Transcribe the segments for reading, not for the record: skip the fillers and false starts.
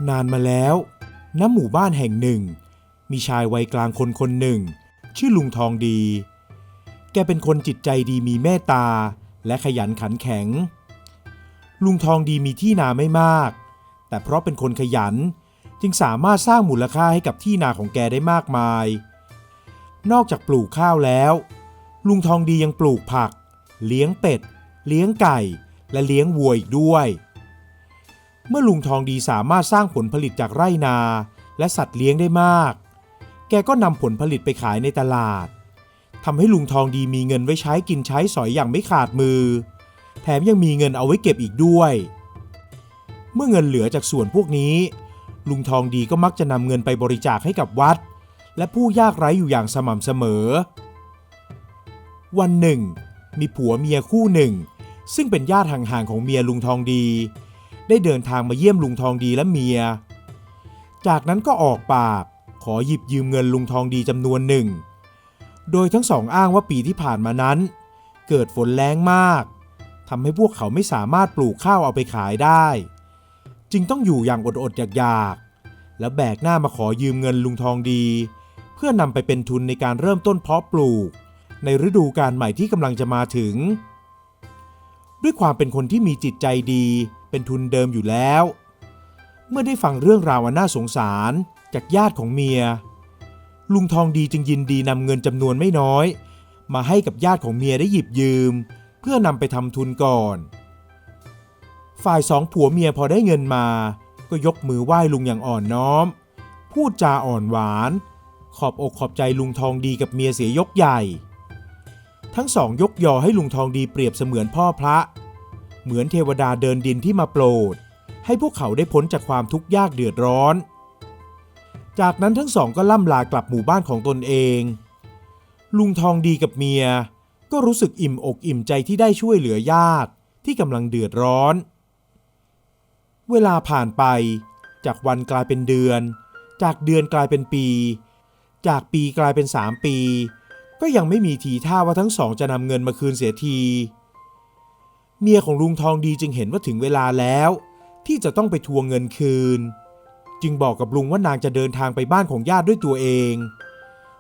นานมาแล้วณหมู่บ้านแห่งหนึ่งมีชายวัยกลางคนคนหนึ่งชื่อลุงทองดีแกเป็นคนจิตใจดีมีเมตตาและขยันขันแข็งลุงทองดีมีที่นาไม่มากแต่เพราะเป็นคนขยันจึงสามารถสร้างมูลค่าให้กับที่นาของแกได้มากมายนอกจากปลูกข้าวแล้วลุงทองดียังปลูกผักเลี้ยงเป็ดเลี้ยงไก่และเลี้ยงวัวอีกด้วยเมื่อลุงทองดีสามารถสร้างผลผลิตจากไร่นาและสัตว์เลี้ยงได้มากแกก็นำผลผลิตไปขายในตลาดทำให้ลุงทองดีมีเงินไว้ใช้กินใช้สอยอย่างไม่ขาดมือแถมยังมีเงินเอาไว้เก็บอีกด้วยเมื่อเงินเหลือจากส่วนพวกนี้ลุงทองดีก็มักจะนำเงินไปบริจาคให้กับวัดและผู้ยากไร้อยู่อย่างสม่ำเสมอวันหนึ่งมีผัวเมียคู่หนึ่งซึ่งเป็นญาติห่างๆของเมียลุงทองดีได้เดินทางมาเยี่ยมลุงทองดีและเมียจากนั้นก็ออกปากขอหยิบยืมเงินลุงทองดีจำนวนหนึ่งโดยทั้งสองอ้างว่าปีที่ผ่านมานั้นเกิดฝนแล้งมากทำให้พวกเขาไม่สามารถปลูกข้าวเอาไปขายได้จึงต้องอยู่อย่างอดๆอยากๆแล้วแบกหน้ามาขอยืมเงินลุงทองดีเพื่อนำไปเป็นทุนในการเริ่มต้นเพาะปลูกในฤดูกาลใหม่ที่กำลังจะมาถึงด้วยความเป็นคนที่มีจิตใจดีเป็นทุนเดิมอยู่แล้วเมื่อได้ฟังเรื่องราวอันน่าสงสารจากญาติของเมียลุงทองดีจึงยินดีนำเงินจำนวนไม่น้อยมาให้กับญาติของเมียได้หยิบยืมเพื่อนำไปทำทุนก่อนฝ่ายสองผัวเมียพอได้เงินมาก็ยกมือไหว้ลุงอย่างอ่อนน้อมพูดจาอ่อนหวานขอบอกขอบใจลุงทองดีกับเมียเสียยกใหญ่ทั้งสองยกยอให้ลุงทองดีเปรียบเสมือนพ่อพระเหมือนเทวดาเดินดินที่มาโปรดให้พวกเขาได้พ้นจากความทุกข์ยากเดือดร้อนจากนั้นทั้งสองก็ล่ำลากลับหมู่บ้านของตนเองลุงทองดีกับเมียก็รู้สึกอิ่มอกอิ่มใจที่ได้ช่วยเหลือญาติที่กำลังเดือดร้อนเวลาผ่านไปจากวันกลายเป็นเดือนจากเดือนกลายเป็นปีจากปีกลายเป็น3 ปีก็ยังไม่มีทีท่าว่าทั้งสองจะนำเงินมาคืนเสียทีเมียของลุงทองดีจึงเห็นว่าถึงเวลาแล้วที่จะต้องไปทวงเงินคืนจึงบอกกับลุงว่านางจะเดินทางไปบ้านของญาติด้วยตัวเอง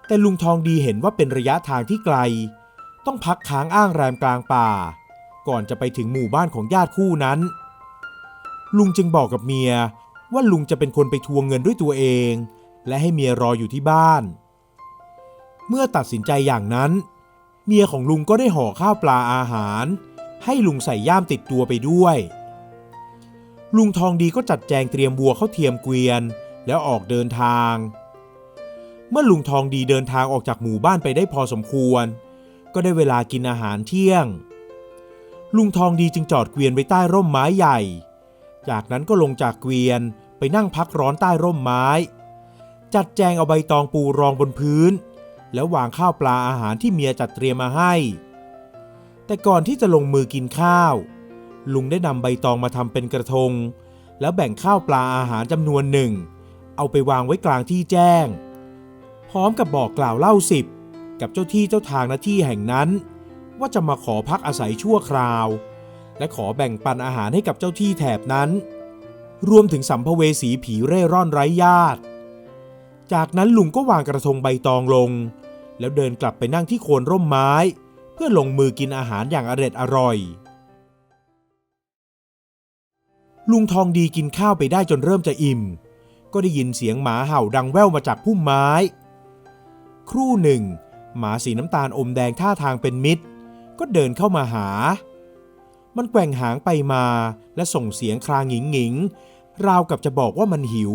แต่ลุงทองดีเห็นว่าเป็นระยะทางที่ไกลต้องพักค้างอ้างแรมกลางป่าก่อนจะไปถึงหมู่บ้านของญาติคู่นั้นลุงจึงบอกกับเมียว่าลุงจะเป็นคนไปทวงเงินด้วยตัวเองและให้เมียรออยู่ที่บ้านเมื่อตัดสินใจอย่างนั้นเมียของลุงก็ได้ห่อข้าวปลาอาหารให้ลุงใส่ย่ามติดตัวไปด้วยลุงทองดีก็จัดแจงเตรียมวัวเข้าเทียมเกวียนแล้วออกเดินทางเมื่อลุงทองดีเดินทางออกจากหมู่บ้านไปได้พอสมควรก็ได้เวลากินอาหารเที่ยงลุงทองดีจึงจอดเกวียนไว้ใต้ร่มไม้ใหญ่จากนั้นก็ลงจากเกวียนไปนั่งพักร้อนใต้ร่มไม้จัดแจงเอาใบตองปูรองบนพื้นแล้ววางข้าวปลาอาหารที่เมียจัดเตรียมมาให้แต่ก่อนที่จะลงมือกินข้าวลุงได้นำใบตองมาทำเป็นกระทงแล้วแบ่งข้าวปลาอาหารจำนวนหนึ่งเอาไปวางไว้กลางที่แจ้งพร้อมกับบอกกล่าวเล่า10กับเจ้าที่เจ้าทางณที่แห่งนั้นว่าจะมาขอพักอาศัยชั่วคราวและขอแบ่งปันอาหารให้กับเจ้าที่แถบนั้นรวมถึงสัมภเวสีผีเร่ร่อนไร้ญาติจากนั้นลุงก็วางกระทงใบตองลงแล้วเดินกลับไปนั่งที่โคนร่มไม้เพื่อลงมือกินอาหารอย่างอร่อยลุงทองดีกินข้าวไปได้จนเริ่มจะอิ่มก็ได้ยินเสียงหมาเห่าดังแว่วมาจากพุ่มไม้ครู่หนึ่งหมาสีน้ำตาลอมแดงท่าทางเป็นมิตรก็เดินเข้ามาหามันแกว่งหางไปมาและส่งเสียงครางหงิงๆราวกับจะบอกว่ามันหิว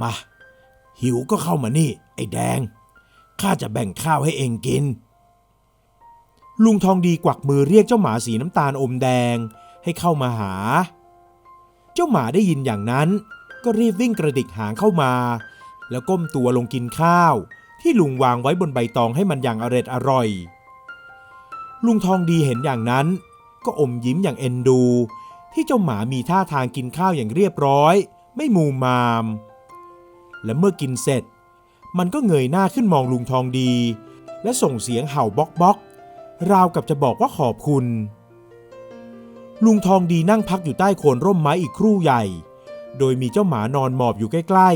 มาหิวก็เข้ามานี่ไอ้แดงข้าจะแบ่งข้าวให้เองกินลุงทองดีกวักมือเรียกเจ้าหมาสีน้ำตาลอมแดงให้เข้ามาหาเจ้าหมาได้ยินอย่างนั้นก็รีบวิ่งกระดิกหางเข้ามาแล้วก้มตัวลงกินข้าวที่ลุงวางไว้บนใบตองให้มันอย่างอร่อยลุงทองดีเห็นอย่างนั้นก็อมยิ้มอย่างเอ็นดูที่เจ้าหมามีท่าทางกินข้าวอย่างเรียบร้อยไม่มูมามและเมื่อกินเสร็จมันก็เงยหน้าขึ้นมองลุงทองดีและส่งเสียงเห่าบ๊อกราวกับจะบอกว่าขอบคุณลุงทองดีนั่งพักอยู่ใต้โคนร่มไม้อีกครู่ใหญ่ โดยมีเจ้าหมานอนหมอบอยู่ใกล้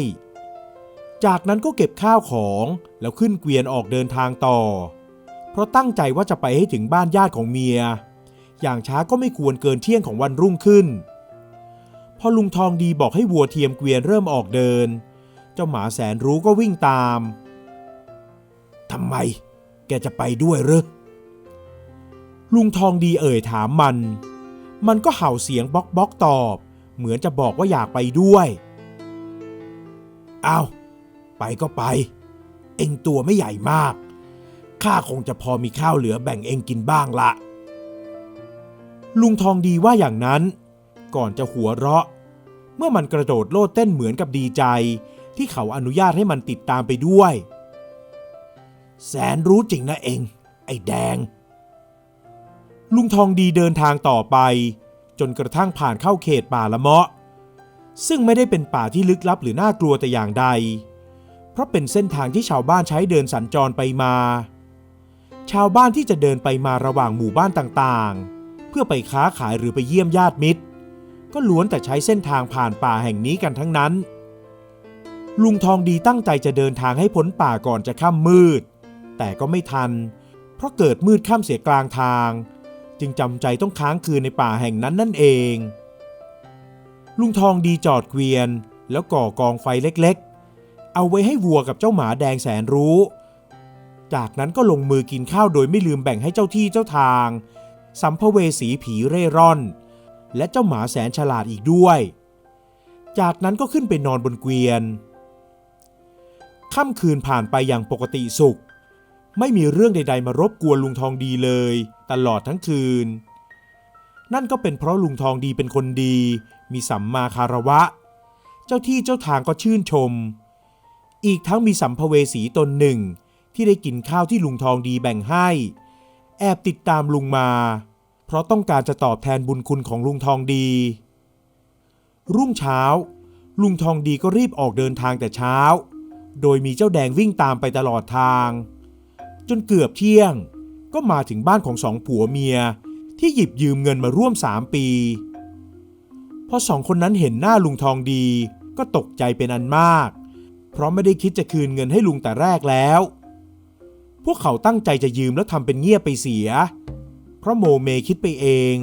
ๆจากนั้นก็เก็บข้าวของแล้วขึ้นเกวียนออกเดินทางต่อเพราะตั้งใจว่าจะไปให้ถึงบ้านญาติของเมียอย่างช้าก็ไม่ควรเกินเที่ยงของวันรุ่งขึ้นพอลุงทองดีบอกให้วัวเทียมเกวียนเริ่มออกเดินเจ้าหมาแสนรู้ก็วิ่งตามทำไมแกจะไปด้วยหรือลุงทองดีเอ่ยถามมันก็เห่าเสียงบ๊อกตอบเหมือนจะบอกว่าอยากไปด้วยอ้าวไปก็ไปเอ็งตัวไม่ใหญ่มากข้าคงจะพอมีข้าวเหลือแบ่งเอ็งกินบ้างละลุงทองดีว่าอย่างนั้นก่อนจะหัวเราะเมื่อมันกระโดดโลดเต้นเหมือนกับดีใจที่เขาอนุญาตให้มันติดตามไปด้วยแสนรู้จริงนะเอ็งไอ้แดงลุงทองดีเดินทางต่อไปจนกระทั่งผ่านเข้าเขตป่าละเมาะซึ่งไม่ได้เป็นป่าที่ลึกลับหรือน่ากลัวแต่อย่างใดเพราะเป็นเส้นทางที่ชาวบ้านใช้เดินสัญจรไปมาชาวบ้านที่จะเดินไปมาระหว่างหมู่บ้านต่างๆเพื่อไปค้าขายหรือไปเยี่ยมญาติมิตรก็ล้วนแต่ใช้เส้นทางผ่านป่าแห่งนี้กันทั้งนั้นลุงทองดีตั้งใจจะเดินทางให้พ้นป่าก่อนจะค่ำมืดแต่ก็ไม่ทันเพราะเกิดมืดค่ำเสียกลางทางจึงจำใจต้องค้างคืนในป่าแห่งนั้นนั่นเองลุงทองดีจอดเกวียนแล้วก่อกองไฟเล็กๆเอาไว้ให้วัวกับเจ้าหมาแดงแสนรู้จากนั้นก็ลงมือกินข้าวโดยไม่ลืมแบ่งให้เจ้าที่เจ้าทางสัมภเวสีผีเร่ร่อนและเจ้าหมาแสนฉลาดอีกด้วยจากนั้นก็ขึ้นไปนอนบนเกวียนค่ำคืนผ่านไปอย่างปกติสุขไม่มีเรื่องใดๆมารบกวนลุงทองดีเลยตลอดทั้งคืนนั่นก็เป็นเพราะลุงทองดีเป็นคนดีมีสัมมาคารวะเจ้าที่เจ้าทางก็ชื่นชมอีกทั้งมีสัมภเวสีตนหนึ่งที่ได้กินข้าวที่ลุงทองดีแบ่งให้แอบติดตามลุงมาเพราะต้องการจะตอบแทนบุญคุณของลุงทองดีรุ่งเช้าลุงทองดีก็รีบออกเดินทางแต่เช้าโดยมีเจ้าแดงวิ่งตามไปตลอดทางจนเกือบเที่ยงก็มาถึงบ้านของสองผัวเมียที่หยิบยืมเงินมาร่วม3 ปีพอ2 คนนั้นเห็นหน้าลุงทองดีก็ตกใจเป็นอันมากเพราะไม่ได้คิดจะคืนเงินให้ลุงแต่แรกแล้วพวกเขาตั้งใจจะยืมแล้วทำเป็นเงียบไปเสียเพราะโมเมคิดไปเอง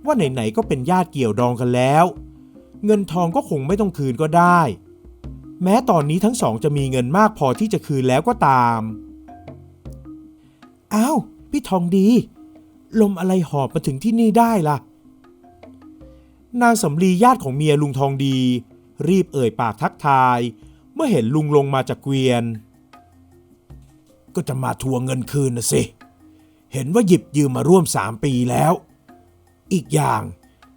ว่าไหนๆก็เป็นญาติเกี่ยวดองกันแล้วเงินทองก็คงไม่ต้องคืนก็ได้แม้ตอนนี้ทั้งสองจะมีเงินมากพอที่จะคืนแล้วก็ตามอ้าวพี่ทองดีลมอะไรหอบมาถึงที่นี่ได้ล่ะนางสำลีญาติของเมียลุงทองดีรีบเอ่ยปากทักทายเมื่อเห็นลุงลงมาจากเกวียนก็จะมาทวงเงินคืนนะสิเห็นว่าหยิบยืมมาร่วม3 ปีแล้วอีกอย่าง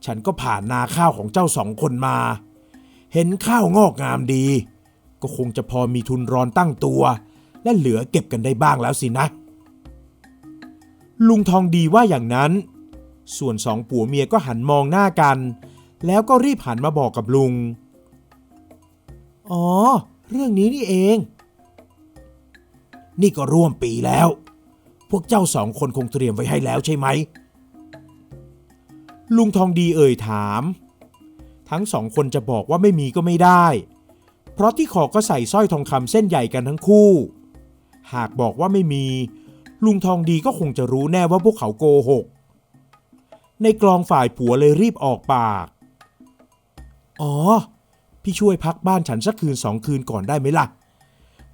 ฉันก็ผ่านนาข้าวของเจ้า2 คนมาเห็นข้าวงอกงามดีก็คงจะพอมีทุนรอนตั้งตัวและเหลือเก็บกันได้บ้างแล้วสินะลุงทองดีว่าอย่างนั้นส่วน2 ผัวเมียก็หันมองหน้ากันแล้วก็รีบหันมาบอกกับลุงอ๋อเรื่องนี้นี่เองนี่ก็ร่วมปีแล้วพวกเจ้า2 คนคงเตรียมไว้ให้แล้วใช่ไหมลุงทองดีเอ่ยถามทั้ง2 คนจะบอกว่าไม่มีก็ไม่ได้เพราะที่คอก็ใส่สร้อยทองคำเส้นใหญ่กันทั้งคู่หากบอกว่าไม่มีลุงทองดีก็คงจะรู้แน่ว่าพวกเขาโกหกในกลองฝ่ายผัวเลยรีบออกปากอ๋อพี่ช่วยพักบ้านฉันสักคืน2 คืนก่อนได้ไหมล่ะ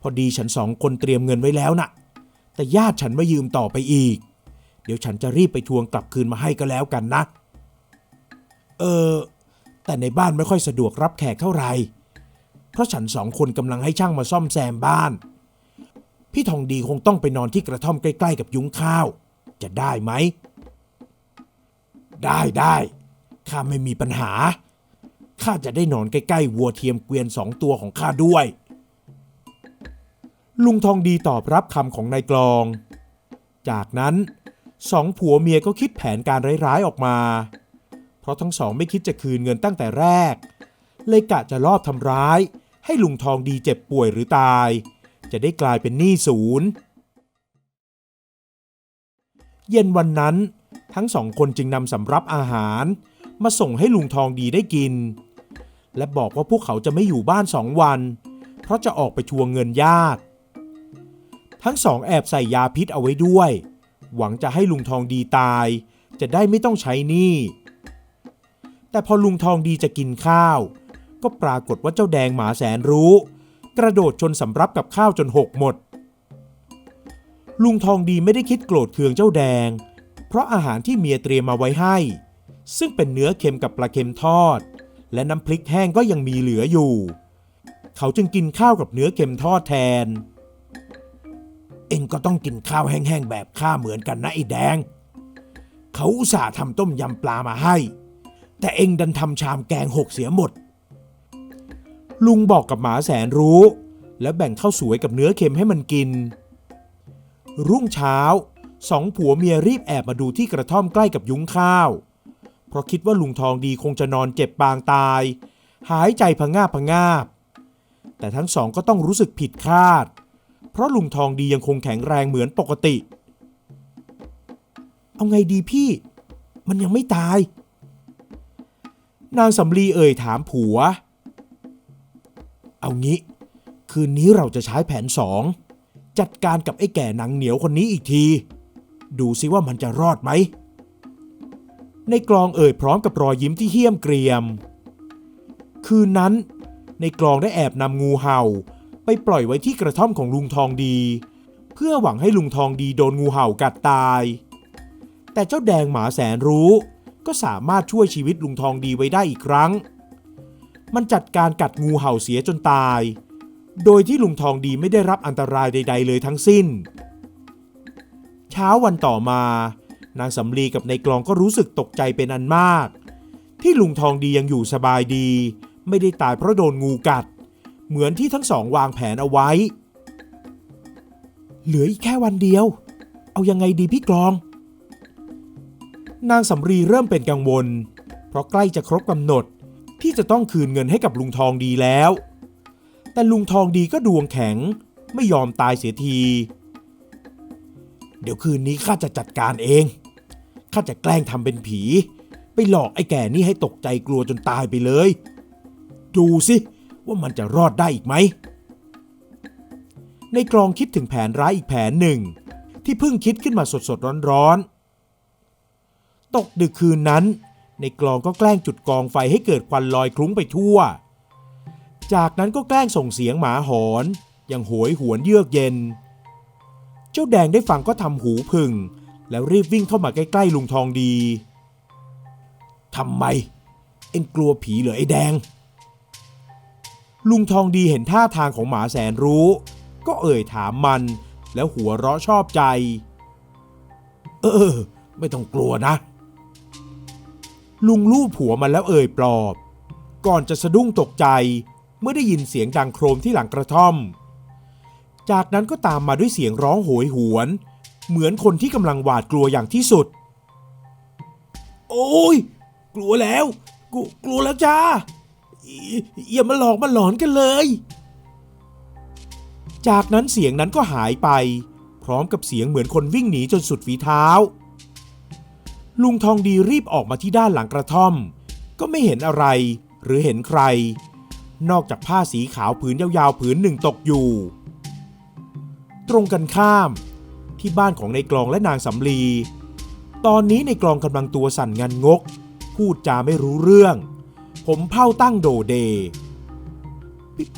พอดีฉัน2 คนเตรียมเงินไว้แล้วน่ะแต่ญาติฉันมายืมต่อไปอีกเดี๋ยวฉันจะรีบไปทวงกลับคืนมาให้ก็แล้วกันนะแต่ในบ้านไม่ค่อยสะดวกรับแขกเท่าไหร่เพราะฉัน2 คนกำลังให้ช่างมาซ่อมแซมบ้านพี่ทองดีคงต้องไปนอนที่กระท่อมใกล้ๆกับยุ้งข้าวจะได้ไหมได้ข้าไม่มีปัญหาข้าจะได้นอนใกล้ๆวัวเทียมเกวียน2 ตัวของข้าด้วยลุงทองดีตอบรับคำของนายกลองจากนั้น2 ผัวเมียก็คิดแผนการร้ายๆออกมาเพราะทั้ง2ไม่คิดจะคืนเงินตั้งแต่แรกเลยกะจะลอบทำร้ายให้ลุงทองดีเจ็บป่วยหรือตายจะได้กลายเป็นหนี้ศูนย์เย็นวันนั้นทั้ง2 คนจึงนำสำรับอาหารมาส่งให้ลุงทองดีได้กิน และบอกว่าพวกเขาจะไม่อยู่บ้าน2 วันเพราะจะออกไปทวงเงินญาติทั้งสองแอบใส่ยาพิษเอาไว้ด้วยหวังจะให้ลุงทองดีตายจะได้ไม่ต้องใช้หนี้แต่พอลุงทองดีจะกินข้าวก็ปรากฏว่าเจ้าแดงหมาแสนรู้กระโดดชนสำรับกับข้าวจนหกหมดลุงทองดีไม่ได้คิดโกรธเคืองเจ้าแดงเพราะอาหารที่เมียเตรียมมาไว้ให้ซึ่งเป็นเนื้อเค็มกับปลาเค็มทอดและน้ำพริกแห้งก็ยังมีเหลืออยู่เขาจึงกินข้าวกับเนื้อเค็มทอดแทนเอ็งก็ต้องกินข้าวแห้งๆแบบข้าเหมือนกันนะไอ้แดงเขาอุตส่าห์ทำต้มยำปลามาให้แต่เอ็งดันทำชามแกงหกเสียหมดลุงบอกกับหมาแสนรู้แล้วแบ่งข้าวสวยกับเนื้อเค็มให้มันกินรุ่งเช้า2 ผัวเมียรีบแอบมาดูที่กระท่อมใกล้กับยุ้งข้าวเพราะคิดว่าลุงทองดีคงจะนอนเจ็บปางตายหายใจพะงาบแต่ทั้งสองก็ต้องรู้สึกผิดคาดเพราะลุงทองดียังคงแข็งแรงเหมือนปกติเอาไงดีพี่มันยังไม่ตายนางสำลีเอ่ยถามผัวเอางี้คืนนี้เราจะใช้แผน2จัดการกับไอ้แก่หนังเหนียวคนนี้อีกทีดูซิว่ามันจะรอดไหมในกลองเอ่ยพร้อมกับรอยยิ้มที่เหี้ยมเกรียมคืนนั้นในกลองได้แอบนำงูเห่าไปปล่อยไว้ที่กระท่อมของลุงทองดีเพื่อหวังให้ลุงทองดีโดนงูเห่ากัดตายแต่เจ้าแดงหมาแสนรู้ก็สามารถช่วยชีวิตลุงทองดีไว้ได้อีกครั้งมันจัดการกัดงูเห่าเสียจนตายโดยที่ลุงทองดีไม่ได้รับอันตรายใดๆเลยทั้งสิ้นเช้าวันต่อมานางสำลีกับนายกลองก็รู้สึกตกใจเป็นอันมากที่ลุงทองดียังอยู่สบายดีไม่ได้ตายเพราะโดนงูกัดเหมือนที่ทั้งสองวางแผนเอาไว้เหลืออีกแค่วันเดียวเอายังไงดีพี่กลองนางสำลีเริ่มเป็นกังวลเพราะใกล้จะครบกำหนดที่จะต้องคืนเงินให้กับลุงทองดีแล้วแต่ลุงทองดีก็ดวงแข็งไม่ยอมตายเสียทีเดี๋ยวคืนนี้ข้าจะจัดการเองข้าจะแกล้งทำเป็นผีไปหลอกไอ้แก่นี่ให้ตกใจกลัวจนตายไปเลยดูสิว่ามันจะรอดได้อีกไหมในกลองคิดถึงแผนร้ายอีกแผนหนึ่งที่เพิ่งคิดขึ้นมาสดๆร้อนๆตกดึกคืนนั้นในกลองก็แกล้งจุดกองไฟให้เกิดควันลอยคลุ้งไปทั่วจากนั้นก็แกล้งส่งเสียงหมาหอนอย่างโหยหวนเยือกเย็นเจ้าแดงได้ฟังก็ทำหูผึ่งแล้วรีบวิ่งเข้ามาใกล้ๆลุงทองดีทำไมเอ็งกลัวผีเหรอไอ้แดงลุงทองดีเห็นท่าทางของหมาแสนรู้ก็เอ่ยถามมันแล้วหัวเราะชอบใจไม่ต้องกลัวนะลุงลูบหัวมันแล้วเอ่ยปลอบก่อนจะสะดุ้งตกใจเมื่อได้ยินเสียงดังโครมที่หลังกระท่อมจากนั้นก็ตามมาด้วยเสียงร้องโหยหวนเหมือนคนที่กำลังหวาดกลัวอย่างที่สุดโอ้ยกลัวแล้วกลัวแล้วจ้าอย่ามาหลอกมาหลอนกันเลยจากนั้นเสียงนั้นก็หายไปพร้อมกับเสียงเหมือนคนวิ่งหนีจนสุดฝีเท้าลุงทองดีรีบออกมาที่ด้านหลังกระท่อมก็ไม่เห็นอะไรหรือเห็นใครนอกจากผ้าสีขาวผืนยาวๆผืนหนึ่งตกอยู่ตรงกันข้ามที่บ้านของนายกลองและนางสำลีตอนนี้นายกลองกำลังตัวสั่นงันงกพูดจาไม่รู้เรื่องผมเผ้าตั้งโดเด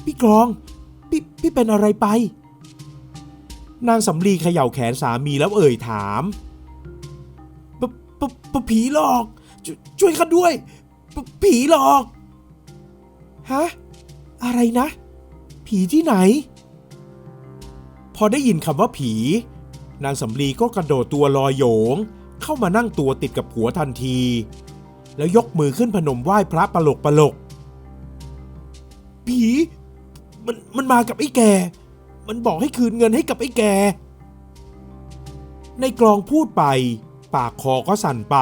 พี่กลองพี่เป็นอะไรไปนางสำลีเขย่าแขนสามีแล้วเอ่ยถามผีหลอกช่วยข้าด้วยผีหลอกฮะอะไรนะผีที่ไหนพอได้ยินคำว่าผีนางสำลีก็กระโดดตัวลอยโหยงเข้ามานั่งตัวติดกับผัวทันทีแล้วยกมือขึ้นพนมไหว้พระปลกผีมันมากับไอ้แก่มันบอกให้คืนเงินให้กับไอ้แก่ในกลองพูดไปปากคอก็สั่นไป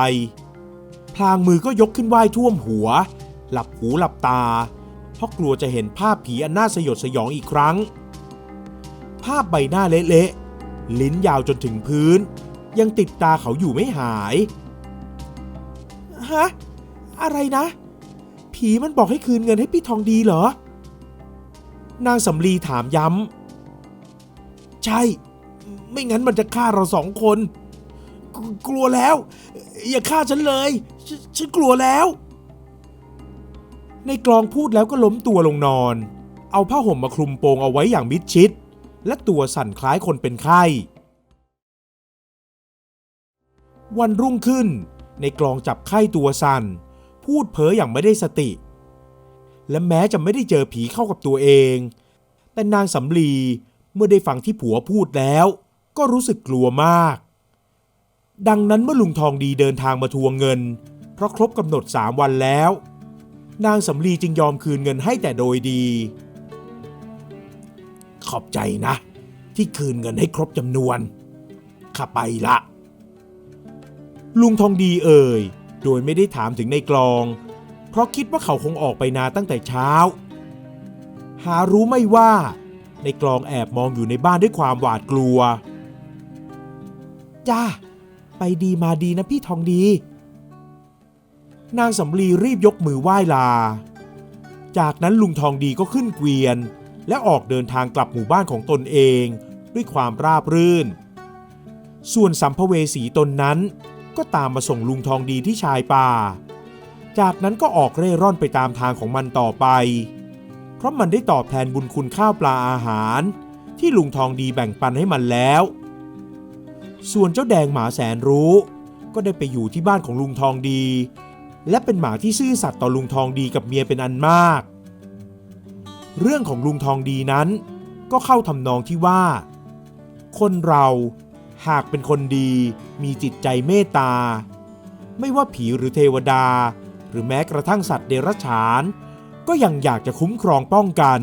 พลางมือก็ยกขึ้นไหว้ท่วมหัวหลับหูหลับตาเพราะกลัวจะเห็นภาพผีอันน่าสยดสยองอีกครั้งภาพใบหน้าเละๆลิ้นยาวจนถึงพื้นยังติดตาเขาอยู่ไม่หายฮะอะไรนะผี ผีมันบอกให้คืนเงินให้พี่ทองดีเหรอ นางสำลีถามย้ำใช่ไม่งั้นมันจะฆ่าเรา2 คนกลัวแล้วอย่าฆ่าฉันเลยฉันกลัวแล้วในกลองพูดแล้วก็ล้มตัวลงนอนเอาผ้าห่มมาคลุมโปงเอาไว้อย่างมิดชิดและตัวสั่นคล้ายคนเป็นไข้วันรุ่งขึ้นในกลองจับไข้ตัวสั่นพูดเพ้ออย่างไม่ได้สติและแม้จะไม่ได้เจอผีเข้ากับตัวเองแต่นางสำลีเมื่อได้ฟังที่ผัวพูดแล้วก็รู้สึกกลัวมากดังนั้นเมื่อลุงทองดีเดินทางมาทวงเงินเพราะครบกำหนด3 วันแล้วนางสำลีจึงยอมคืนเงินให้แต่โดยดีขอบใจนะที่คืนเงินให้ครบจำนวนข้าไปละลุงทองดีเอ่ยโดยไม่ได้ถามถึงในกลองเพราะคิดว่าเขาคงออกไปนาตั้งแต่เช้าหารู้ไม่ว่าในกลองแอบมองอยู่ในบ้านด้วยความหวาดกลัวจ้าไปดีมาดีนะพี่ทองดีนางสำลีรีบยกมือไหว้ลาจากนั้นลุงทองดีก็ขึ้นเกวียนและออกเดินทางกลับหมู่บ้านของตนเองด้วยความราบรื่นส่วนสัมภเวสีตนนั้นก็ตามมาส่งลุงทองดีที่ชายป่าจากนั้นก็ออกเร่ร่อนไปตามทางของมันต่อไปเพราะมันได้ตอบแทนบุญคุณข้าวปลาอาหารที่ลุงทองดีแบ่งปันให้มันแล้วส่วนเจ้าแดงหมาแสนรู้ก็ได้ไปอยู่ที่บ้านของลุงทองดีและเป็นหมาที่ซื่อสัตย์ต่อลุงทองดีกับเมียเป็นอันมากเรื่องของลุงทองดีนั้นก็เข้าทำนองที่ว่าคนเราหากเป็นคนดีมีจิตใจเมตตาไม่ว่าผีหรือเทวดาหรือแม้กระทั่งสัตว์เดรัจฉานก็ยังอยากจะคุ้มครองป้องกัน